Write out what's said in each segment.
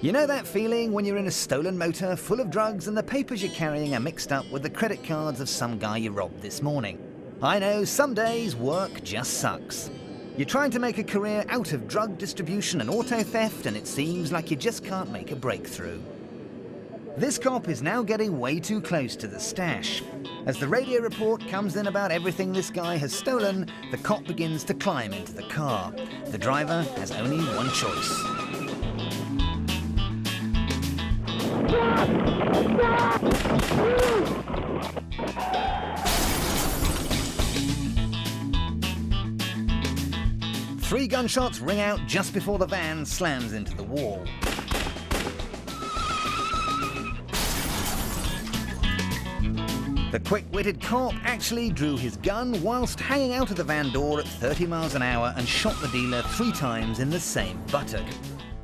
You know that feeling when you're in a stolen motor full of drugs and the papers you're carrying are mixed up with the credit cards of some guy you robbed this morning? I know some days work just sucks. You're trying to make a career out of drug distribution and auto theft, and it seems like you just can't make a breakthrough. This cop is now getting way too close to the stash. As the radio report comes in about everything this guy has stolen, the cop begins to climb into the car. The driver has only one choice. Three gunshots ring out just before the van slams into the wall. The quick-witted cop actually drew his gun whilst hanging out of the van door at 30 miles an hour and shot the dealer 3 times in the same buttock.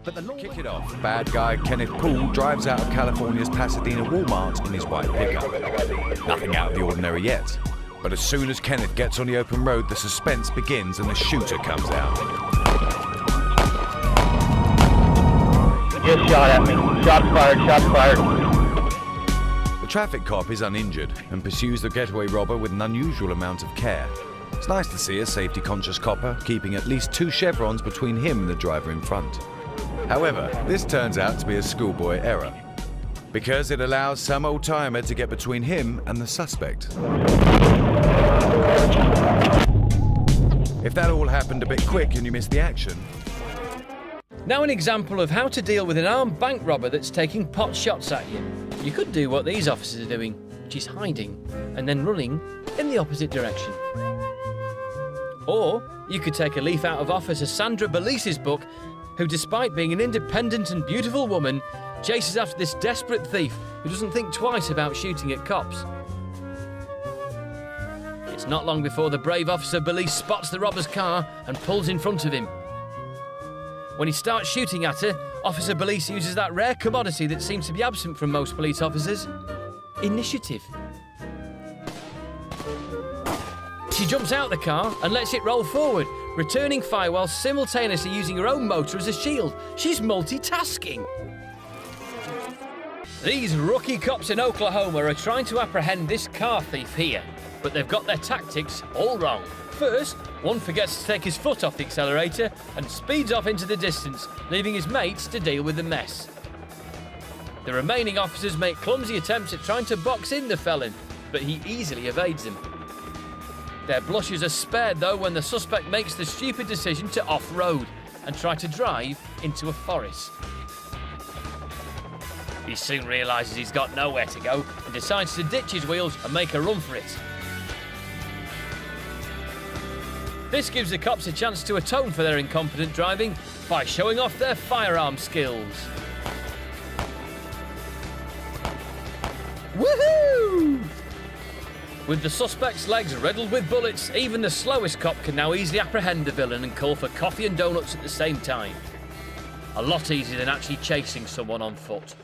But the law... Kick it off. Bad guy Kenneth Poole drives out of California's Pasadena Walmart in his white pickup. Nothing out of the ordinary yet. But as soon as Kenneth gets on the open road, the suspense begins and the shooter comes out. Just shot at me. Shots fired, shots fired. The traffic cop is uninjured and pursues the getaway robber with an unusual amount of care. It's nice to see a safety-conscious copper keeping at least 2 chevrons between him and the driver in front. However, this turns out to be a schoolboy error, because it allows some old-timer to get between him and the suspect. If that all happened a bit quick and you missed the action... Now an example of how to deal with an armed bank robber that's taking pot shots at you. You could do what these officers are doing, which is hiding and then running in the opposite direction. Or you could take a leaf out of Officer Sandra Belise's book, who, despite being an independent and beautiful woman, chases after this desperate thief who doesn't think twice about shooting at cops. It's not long before the brave Officer Belise spots the robber's car and pulls in front of him. When he starts shooting at her, Officer Belise uses that rare commodity that seems to be absent from most police officers: initiative. She jumps out the car and lets it roll forward, returning fire while simultaneously using her own motor as a shield. She's multitasking. These rookie cops in Oklahoma are trying to apprehend this car thief here, but they've got their tactics all wrong. First, one forgets to take his foot off the accelerator and speeds off into the distance, leaving his mates to deal with the mess. The remaining officers make clumsy attempts at trying to box in the felon, but he easily evades them. Their blushes are spared though when the suspect makes the stupid decision to off-road and try to drive into a forest. He soon realises he's got nowhere to go and decides to ditch his wheels and make a run for it. This gives the cops a chance to atone for their incompetent driving by showing off their firearm skills. Woohoo! With the suspect's legs riddled with bullets, even the slowest cop can now easily apprehend the villain and call for coffee and donuts at the same time. A lot easier than actually chasing someone on foot.